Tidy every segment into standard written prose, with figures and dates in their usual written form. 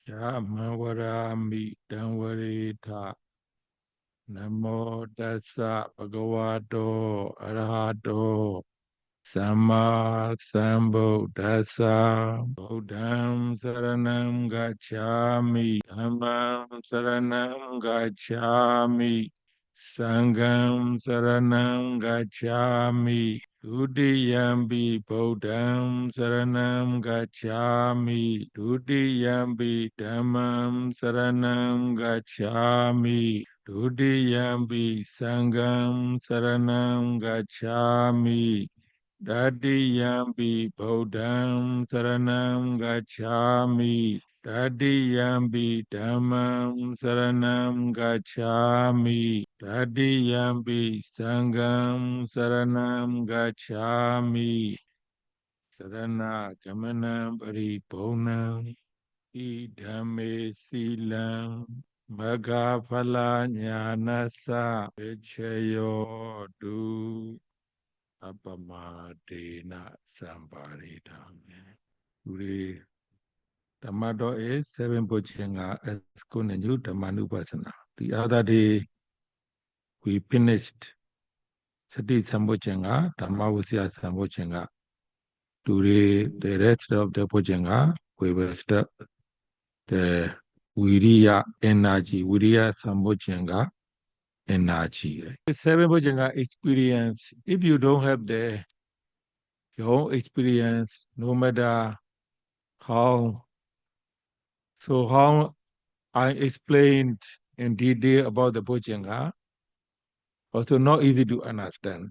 Yamavarami Damvarita Namo Tassa Bhagavato Arahato Sama Sambuddhassa Buddham Saranam Gacchami Dhammam Saranam Gacchami Sangham Saranam Gacchami Dutiyampi Buddham Saranam Gacchami Dutiyampi Dhammam Saranam Gacchami Dutiyampi Sangham Saranam Gacchami Dadiyampi Buddham Saranam Gacchami Dadiyampi Dhammam Saranam Gacchami Dadiyampi Sangham Saranam Gacchami Sarana Gamanam Paripurnam Idhame Silam Bhagaphala Jnanasa Vichayo Du Apamadena Samparita. Today, Tamado is 7 Bochenga as Kunenu Tamanupasana. The other day, we finished Sati Sambochenga, Tamawusia Sambochenga. Today, the rest of the Bochenga, we will start the Viriya energy, Viriya Sambochenga energy. The 7 Bochenga experience, if you don't have your own experience, no matter how I explained in detail about the Bojanga, also not easy to understand.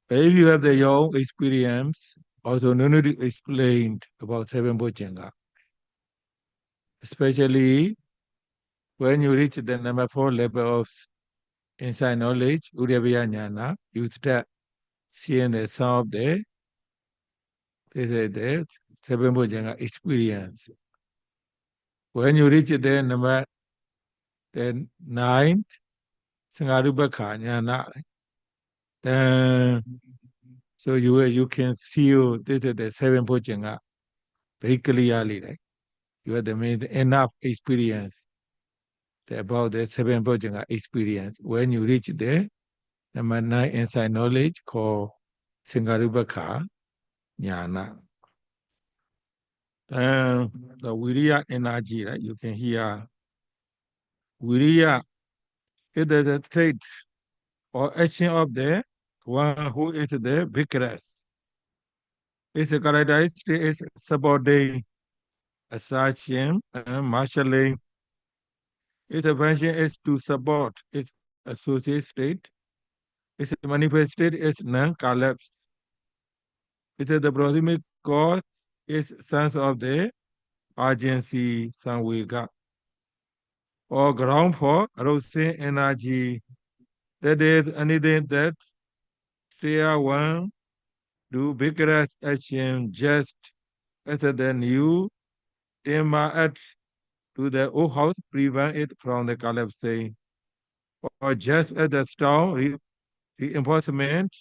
But if you have your own experience, also no need to explain about 7 Bojanga. Especially when you reach the number 4 level of inside knowledge, Udayabhaya Jnana, you start seeing the sound of the 7 Bojanga experience. When you reach the number the 9th, Sangarubakha Jnana, then so you can see this is the 7 Bojanga very clearly, right? You have enough experience about the 7 Bojanga experience. When you reach there, number 9 inside knowledge called Sangarubakha Jnana. The Viriya energy, right? You can hear Viriya is the trait or action of the one who is the vigorous. Its characteristic is subordinate assertion and marshalling. Its function is to support its associate state. Its manifested is non-collapse. It is the proximate cause is sense of the urgency samvega or ground for arousing energy. That is anything that tier 1 do vigorous action just as the new tema at to the old house prevent it from the collapsing, or just as the storm reinforcement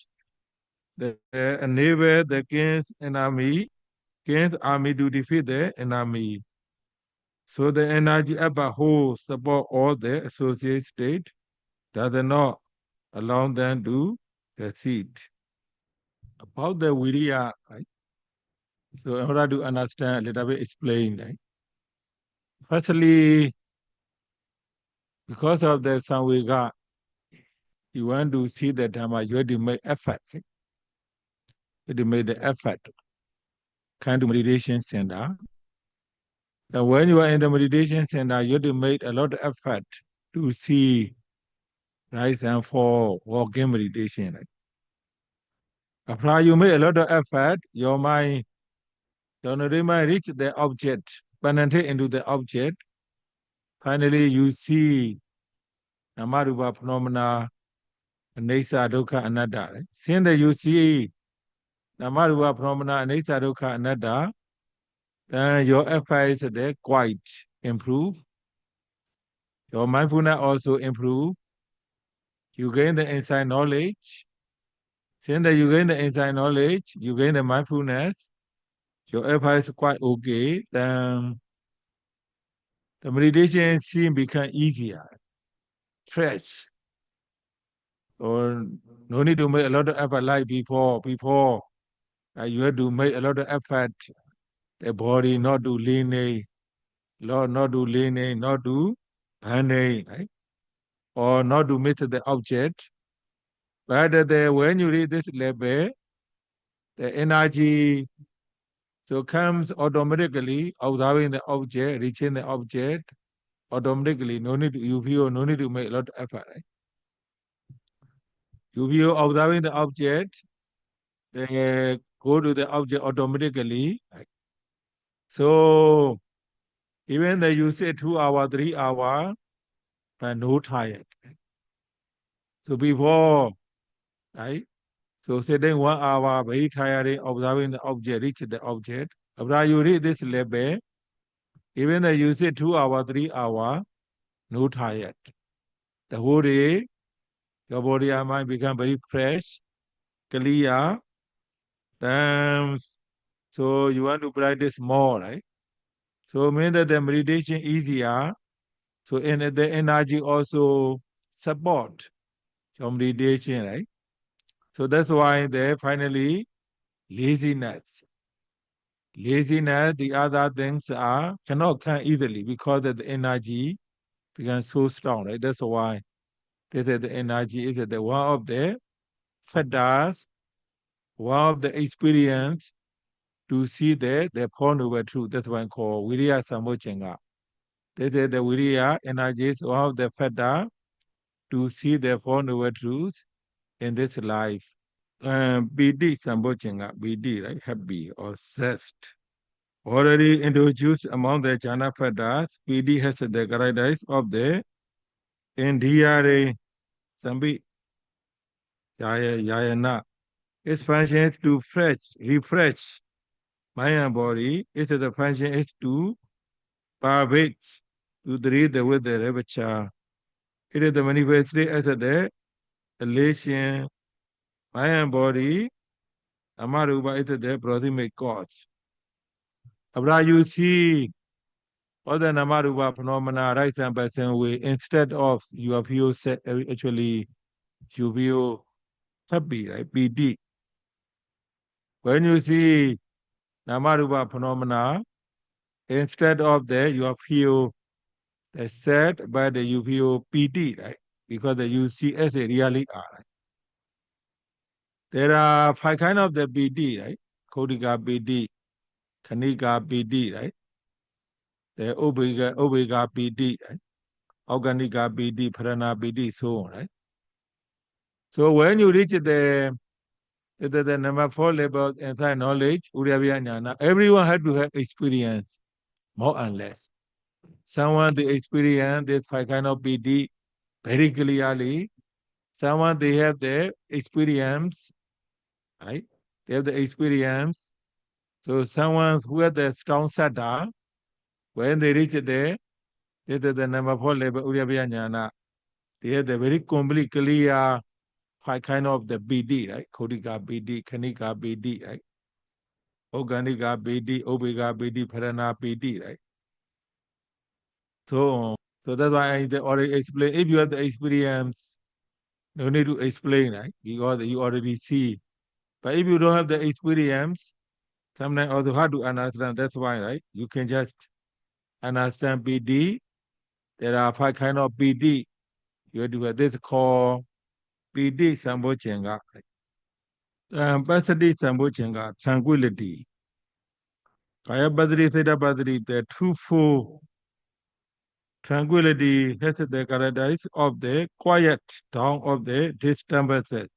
the enable the king's army to defeat the enemy. So the energy as a whole support all the associate state does not allow them to succeed. About the Viriya, right? So in order to understand, a little bit explain, right? Firstly, because of the Samvega, you want to see the Dhamma, you have to make effort. Right? You have to make the effort. Kind of meditation center. And when you are in the meditation center, you have to make a lot of effort to see rise and fall, walking meditation. Right? After you make a lot of effort, your mind reach the object, penetrate into the object. Finally, you see Namarupa phenomena, Anicca, Dukkha, Anatta. Right? Since that you see Namarupa phenomena, Anicca, Dukkha, Anatta, then your effort is there quite improve. Your mindfulness also improve. You gain the inside knowledge. Since that you gain the inside knowledge, you gain the mindfulness, your effort is quite okay, then the meditation scene become easier, fresh. Or no need to make a lot of effort like before. Before, you have to make a lot of effort. The body not to leaning, not to leaning, not to bending, right? Or not to miss the object. But when you reach this level, the energy so comes automatically observing the object, reaching the object automatically. No need you feel no need to make a lot of effort. Right? You feel observing the object, go to the object automatically. Right? So even though you say 2 hours, 3 hours, but no tired. Right? So before, right? So sitting 1 hour, very tiring, observing the object, reach the object. After you reach this level, even though you say 2 hours, 3 hours, no tired. The whole day, your body and mind become very fresh, clear. So you want to practice more, right? So mean that the meditation easier. So in the energy also support your meditation, right? So that's why they finally laziness. Laziness, the other things are cannot come easily because of the energy becomes so strong, right? That's why this is the energy is the one of the factors, one of the experience to see the Four Noble Truth. That's one called Viriya Samochenga. This is the Viriya energy is one of the factors to see the Four Noble Truths in this life. BD Sambochenga, BD, right? Happy or zest. Already introduced among the jhana factors, PD has the characteristics of the Indiyare Sambi Yayana. Its function is to refresh mind and body. Its the function is to pervade, to treat with the rapture. It is the manifestation as the elation, mind and body. Amaruba is the proximate cause. Abra you see other Namaruba phenomena right and by same way, instead of you feel actually you feel happy, right? PD. When you see Namaruba phenomena, instead of that you feel sad, but you feel PD, right? Because you see as a reality are. Right? There are 5 kinds of the PD, right? Kodika PD, Kanika PD, right? The Obega PD, right? Organica PD, Prana PD, so on, right? So when you reach the number 4 level inside knowledge, Uryaviya Jnana, everyone had to have experience, more and less. Someone they experience this 5 kind of PD very clearly. Someone they have the experience, right? They have the experience. So someone who has the strong saddha, when they reach there, this is the number 4 level Uryaviya Jnana. They have the very complete clear 5 kind of the BD, right? Kodika BD, Kanika BD, right? Organica BD, Obega BD, Parana BD, right? So that's why I already explained. If you have the experience, no need to explain, right? Because you already see. But if you don't have the experience, sometimes also hard to understand. That's why, right? You can just understand BD. There are 5 kind of BD. You have to have this called BD Sambochenga. Pasadi Sambochenga, tranquility. Kaya Badri, Theta Badri, the twofold tranquility has the characteristics of the quiet down of the disturbances.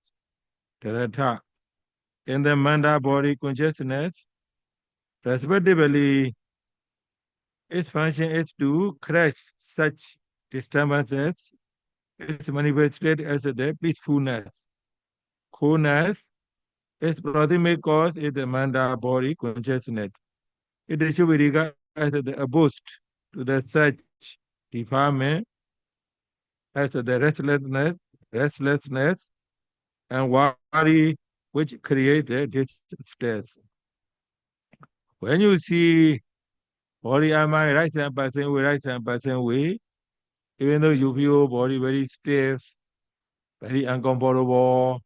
Tarata. In the manda body consciousness, respectively, its function is to crush such disturbances. It's manifested as the peacefulness. Coolness, its proximate cause is the manda body consciousness. It should be regarded as a boost to the such defilement as the restlessness and worry which create the distress. When you see Body and mind, right hand passing way, right hand passing way. Even though you feel body very stiff, very uncomfortable,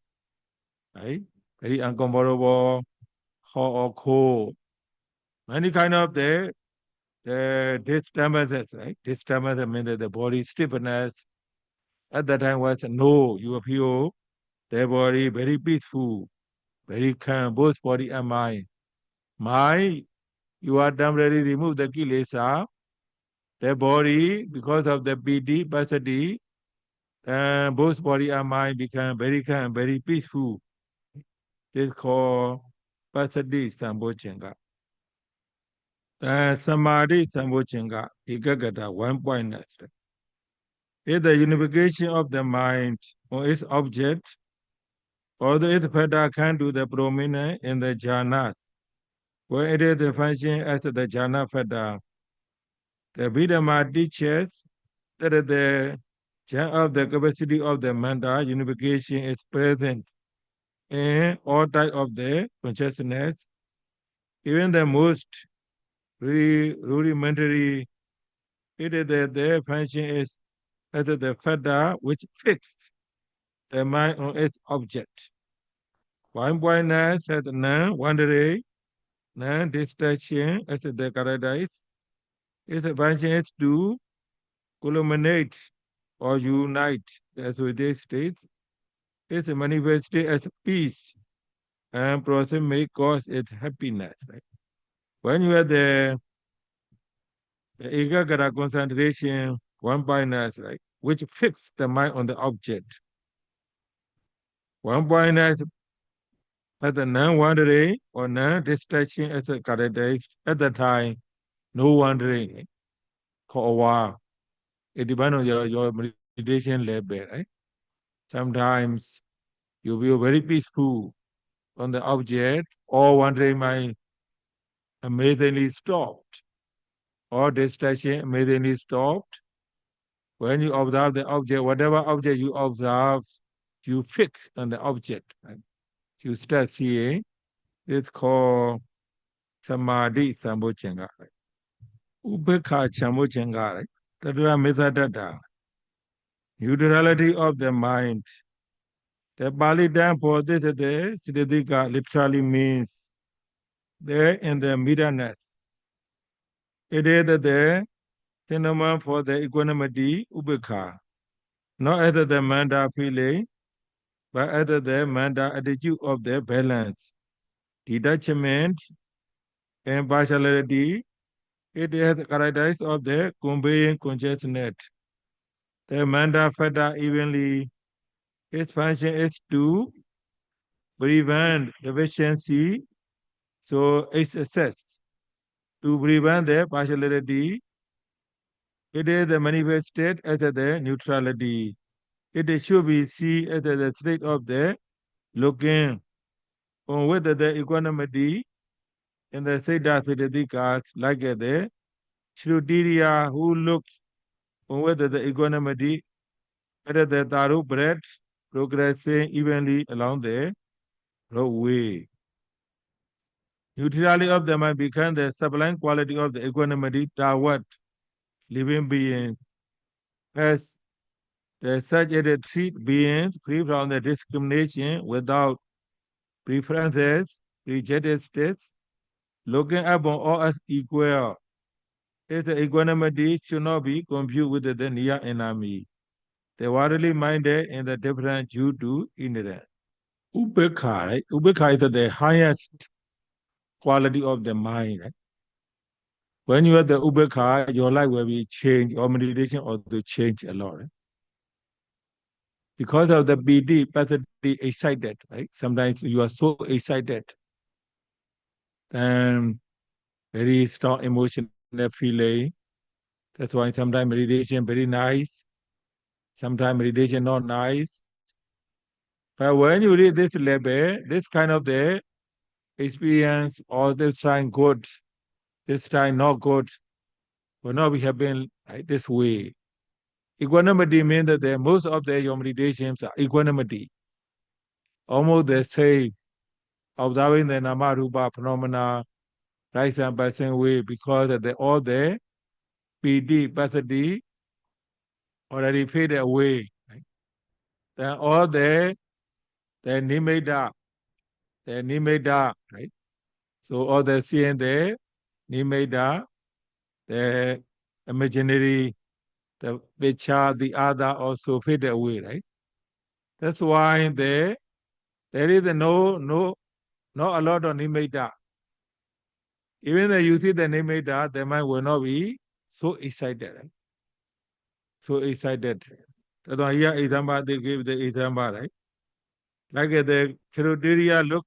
right? Very uncomfortable, hot or cold. Many kind of the disturbances, right? Disturbance means that the body stiffness. At that time was no, you feel the body very peaceful, very calm, both body and mind. Mind, you are temporarily remove the kilesa, the body, because of the PD, pasadi, both body and mind become very calm, very peaceful. This is called pasadi sambochenga. Samadhi sambochenga, ikagata, 1 point. Is the unification of the mind or its object, although its factor can do the prominent in the jhanas. When it is the function as the jhana factor, the Vidama teaches that the jhana of the capacity of the manda unification is present in all types of the consciousness, even the most rudimentary. It is that the function is as the factor which fixed the mind on its object. 1 pointness has non-wandering, non-distraction as the characterize. Its function is to culminate or unite, as we did state. It's manifested as peace and process may cause its happiness. Right? When you have the ekagara concentration, 1 pointness, right, which fix the mind on the object. 1 pointness as a non-wandering or non-distraction as a characteristic at the time, no wandering for a while. It depends on your meditation level, right? Sometimes you feel very peaceful on the object, or wandering mind amazingly stopped, or distraction amazingly stopped. When you observe the object, whatever object you observe, you fix on the object. Right? You start seeing. It's called samadhi sambochenga. Right? Upekha sambochenga. Right? Tadra metadata. Neutrality of the mind. The Pali term for this is the Siddhika literally means there in the middleness. It is the synonym for the equanimity, upekha, not as the manda feeling, but as the manda attitude of the balance, detachment, and partiality. It is the characteristic of the conveying consciousness. The manda factor evenly, its function is to prevent deficiency, so its assess. To prevent the partiality, it is manifested as the neutrality. It should be seen as the state of the looking on whether the equanimity and the Siddha Siddhatikas like the Shrutiriya who looks on whether the equanimity at the Taru breath progressing evenly along the roadway. Neutrality of the mind becomes the sublime quality of the equanimity toward living beings. As the such as treat beings free from the discrimination without preferences, rejected states, looking upon all as equal. Its equanimity should not be confused with the near enemy. The worldly minded and the different due to ignorance. Upekha, right? Upekha is the highest quality of the mind. Right? When you have the upekha, your life will be changed, your meditation also change a lot. Right? Because of the BD, passatively excited, right? Sometimes you are so excited, and very strong emotional feeling. That's why sometimes meditation very nice, sometimes meditation not nice. But when you reach this level, this kind of the experience or this time good, this time not good, will not be happening right, this way. Equanimity means that most of your meditations are equanimity. Almost the same, observing the Nama Rupa phenomena, rice and passing way because of all the PD, Pasadi already faded away. Right? Then all the Nimeda, right? So all the seeing the Nimeda, the imaginary, the picture, the other also faded away, right? That's why there is not a lot of Nimeda. Even though you see the Nimeda, the mind will not be so excited, right? So excited. That's why here example, they give the example, right? Like the criteria look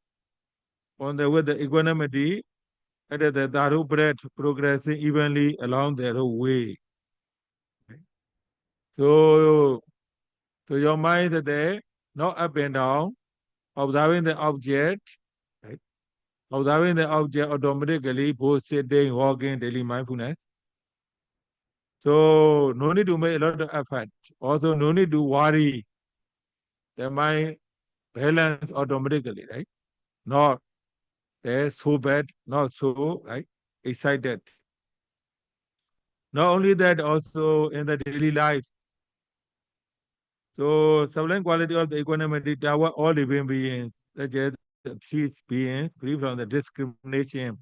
on the with the equanimity, and the Daru bread progressing evenly along their way. Right? So your mind is there, not up and down, observing the object, right? Observing the object automatically, both sitting, walking, daily mindfulness. So no need to make a lot of effort. Also, no need to worry. The mind balance automatically, right? Not so bad, not so right excited. Not only that, also in the daily life. So sublime quality of the equanimity tower all living beings, such as peace beings, free from the discrimination,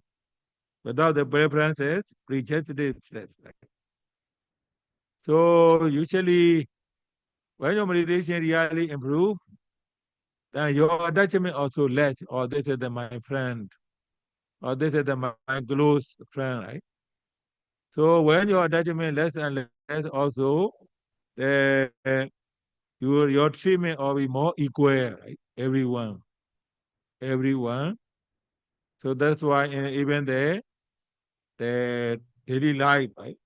without the preferences, prejudices. Right? So usually, when your meditation really improve, then your attachment also less. Or this is my friend, or this is my close friend, right? So when your attachment less and less, also the your treatment will be more equal, right? Everyone. So that's why even the daily life, right?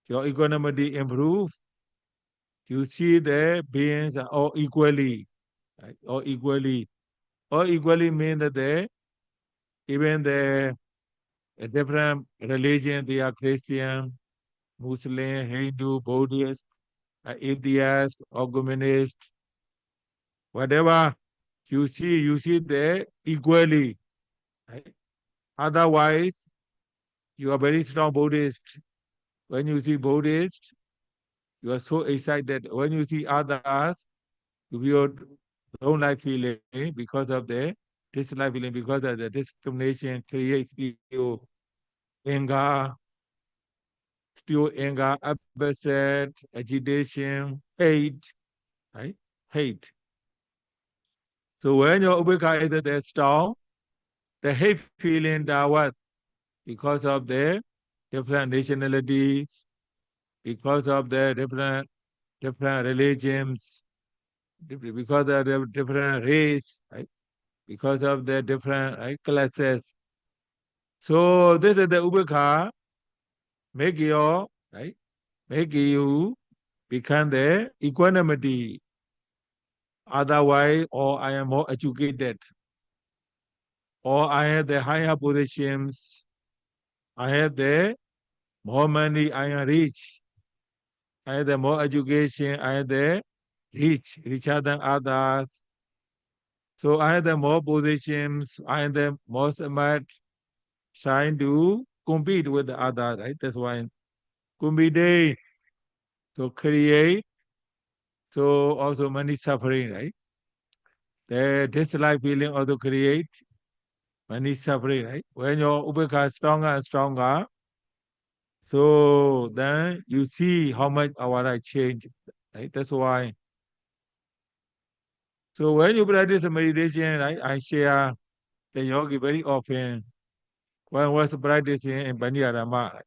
Your economy improve. You see the beings are all equally, right? All equally mean that even the different religion, they are Christian, Muslim, Hindu, Buddhist, atheist, or communist, whatever you see there equally. Right? Otherwise, you are very strong Buddhist. When you see Buddhist, you are so excited. When you see others, you don't like feeling because of the dislike feeling, because of the discrimination creates anger, upset, agitation, hate, right? Hate. So when your ubeka is there strong, the hate feeling that what? Because of the different nationalities, because of the different religions, because of the different race, right? Because of the different classes. So this is the ubeka make your right, make you become the equanimity. Otherwise, or I am more educated, or I have the higher positions, I have the more money, I am rich, I have the more education, I have the richer than others. So I have the more positions, I have the more smart, trying to compete with the others, right? That's why compete to create, so also many suffering, right? The dislike feeling also create many suffering, right? When your ubeka is stronger and stronger, so then you see how much our life change, right? That's why. So when you practice meditation, right, I share the yogi very often. When I was practicing in Baniyarama,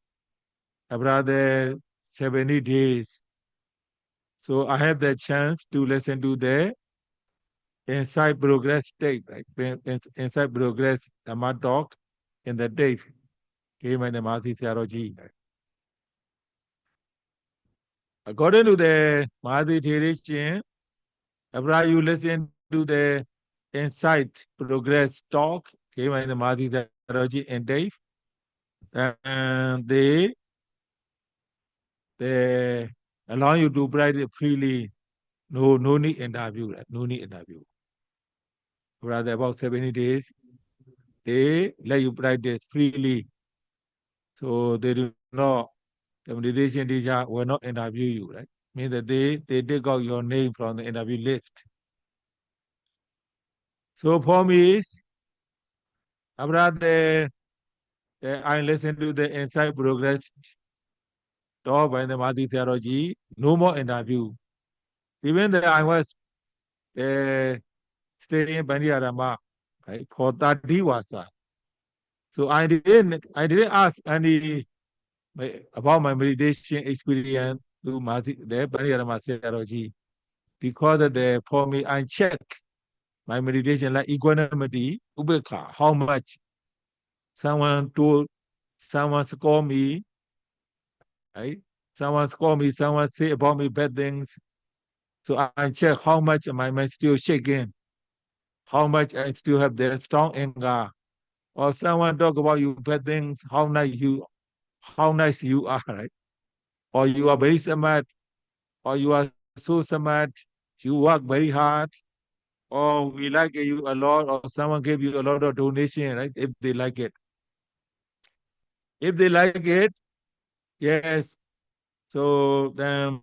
about the 70 days. So I have the chance to listen to the inside progress state, right? Inside progress, Dhamma talk in the day. Came and the Mahasi Sayadaw. According to the Mahasi tradition, after you listen to the insight progress talk, came and the Mahasi Sayadaw in day, and they allow you to practice freely. No need interview, right? No need interview. Rather about 70 days. they let you practice freely. So they do not, the meditation teacher will not interview you, right? Means that they take out your name from the interview list. So for me, after I listen to the Inside Progress taught by the Mahdi Theology, no more interview. Even that I was staying in Bandiarama, right, for 30 wasa. So I didn't ask any about my meditation experience to Mahdi, the Bandiarama Theology, because for me I check my meditation like equanimity, ubeka, how much someone scored me, right? Someone scored me, someone say about me bad things. So I check how much am I still shaking, how much I still have the strong anger. Or someone talk about you bad things, how nice you are, right? Or you are very smart, or you are so smart, you work very hard, or we like you a lot, or someone gave you a lot of donation, right? If they like it. If they like it, yes. So then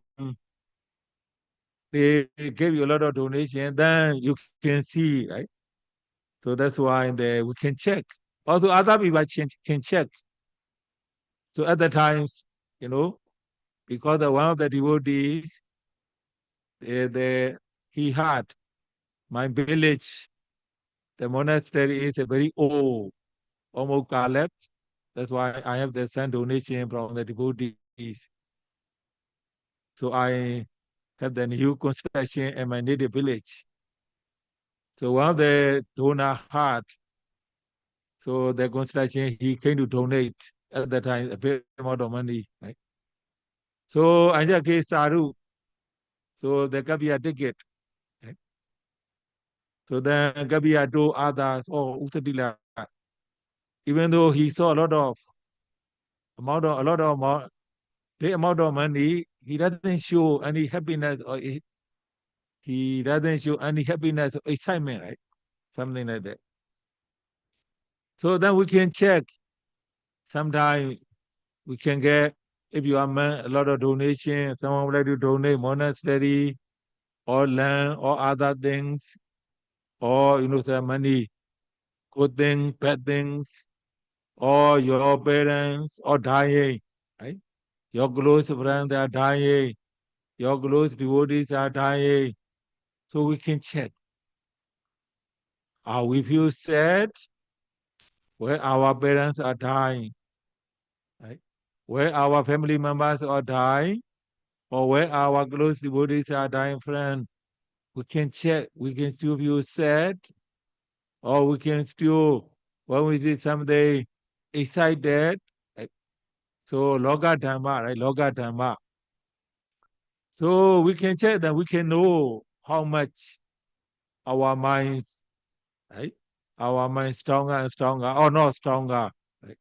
they give you a lot of donation, then you can see, right? So that's why we can check. Also, other people can check. So at the times, because one of the devotees, he had my village, the monastery is a very old, almost collapsed. That's why I have the send donation from the devotees. So I have the new construction in my native village. So one of the donor had, so the construction, he came to donate at the time a big amount of money, right? So I just gave Saru, so the Gabia ticket. Right? So then Gabia do others, Utadila, even though he saw a lot of the amount of money, he doesn't show any happiness or he doesn't show any happiness or excitement, right? Something like that. So then we can check. Sometimes we can get, if you are a lot of donation, someone would like to donate monastery or land or other things, or some money, good things, bad things, or your parents or dying, right? Your close friends are dying, your close devotees are dying. So we can check. Are we feel sad when our parents are dying, right? When our family members are dying, or when our close devotees are dying, friend, we can check. We can still feel sad, or we can still, when we see someday excited, right? So Loga Dhamma, right? Loga Dhamma. So we can check that we can know how much our minds, right? Our minds stronger and stronger, or not stronger, right?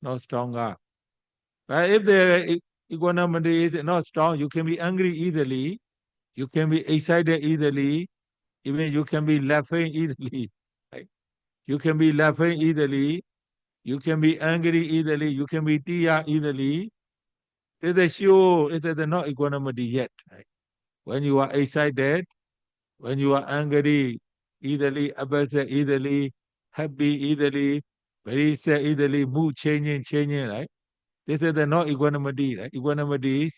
Not stronger. But if the equanimity is not strong, you can be angry easily, you can be excited easily, even you can be laughing easily, right? You can be laughing easily, you can be angry easily, you can be tear easily. It is sure it is not equanimity yet, right? When you are excited, when you are angry, easily, upset easily, happy easily, very sad easily, mood changing, right? This is the not equanimity, right? Equanimity is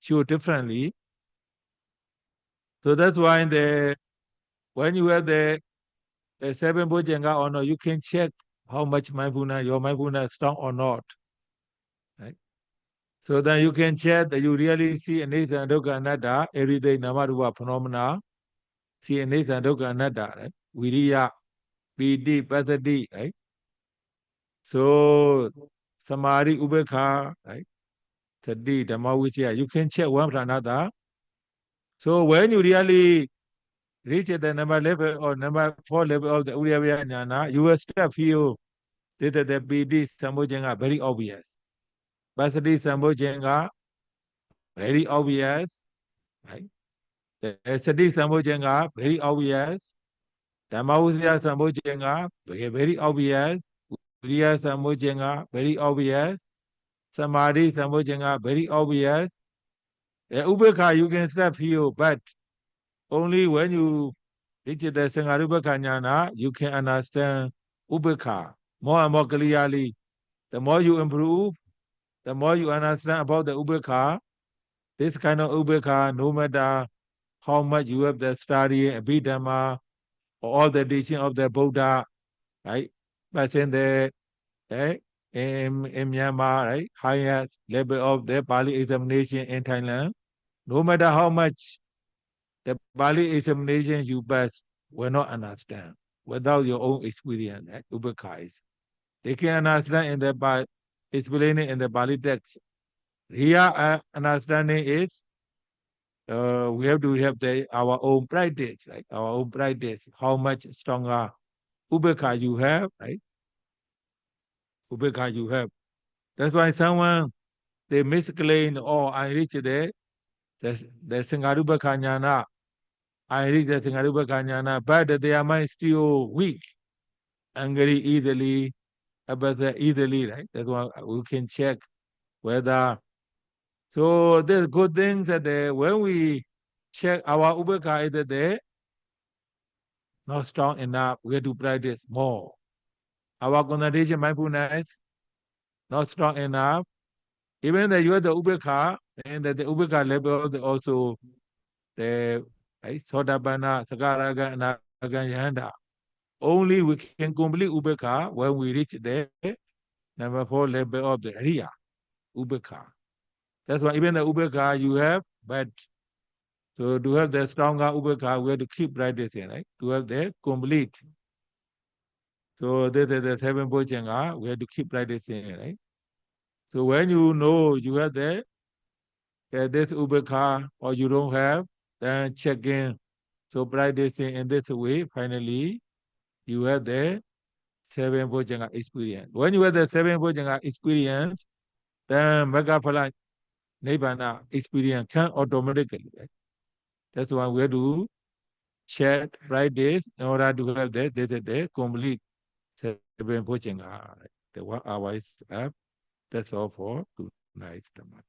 show differently. So that's why when you have the seven bojjhanga or no, you can check how much your mindfulness is strong or not, right? So then you can check that you really see anicca dukkha anatta, everyday namarupa phenomena, see anicca dukkha anatta, right? Viriya, piti, pasati, right? So samadhi, ubekha, right? Sati, dhamma, you can check one from another. So when you really reach the number level or number 4 level of the Uriyavya Jnana, you will start feel that the piti sambojjhanga very obvious. Pasati sambojjhanga very obvious, right? The sati sambojjhanga very obvious. Dhammavisaya Sambojjhanga, very obvious. Viriya Sambojjhanga, very obvious. Samadhi Sambojjhanga, very obvious. Ubekha, you can start feel, but only when you reach the Sangarubekha Jnana, you can understand Ubekha more and more clearly. The more you improve, the more you understand about the Ubekha, this kind of Ubekha, no matter how much you have the study, Abhidhamma, or all the teaching of the Buddha, right? But in the in Myanmar, right, highest level of the Pali examination in Thailand, no matter how much the Pali examination you pass will not understand without your own experience. Right? Ubekha is. They can understand in the explaining in the Pali text. Here, understanding is we have to have our own practice, right? Our own practice. How much stronger Ubekha you have, right? Ubekha you have. That's why someone they misclaim, oh, I reached the Sangarubekha Jnana. I reach the Sangarubekha Jnana, but their mind still weak, angry easily, but easily, right? That's why we can check whether. So there's good things that when we check our Ubekha is there, not strong enough, we have to practice more. Our concentration mindfulness, not strong enough. Even that you have the Ubekha, and that the Ubekha level also the Sotapanna, Sakaraga, and Aganyanda. Only we can complete Ubekha when we reach the number 4 level of the Ariya, Ubekha. That's why even the Ubekha you have, but so to have the stronger Ubekha, we have to keep practicing, right? To have the complete. So the 7 Bojjhanga, we have to keep practicing, right? So when you know you have this Ubekha or you don't have, then check in. So practicing in this way, finally, you have the 7 Bojjhanga experience. When you have the 7 Bojjhanga experience, then Magaphala Nibbana experience can automatically, right? That's why we have to check, practice in order to have the complete 7 Bojjhanga. The 1 hour is up. That's all for tonight's Dhamma.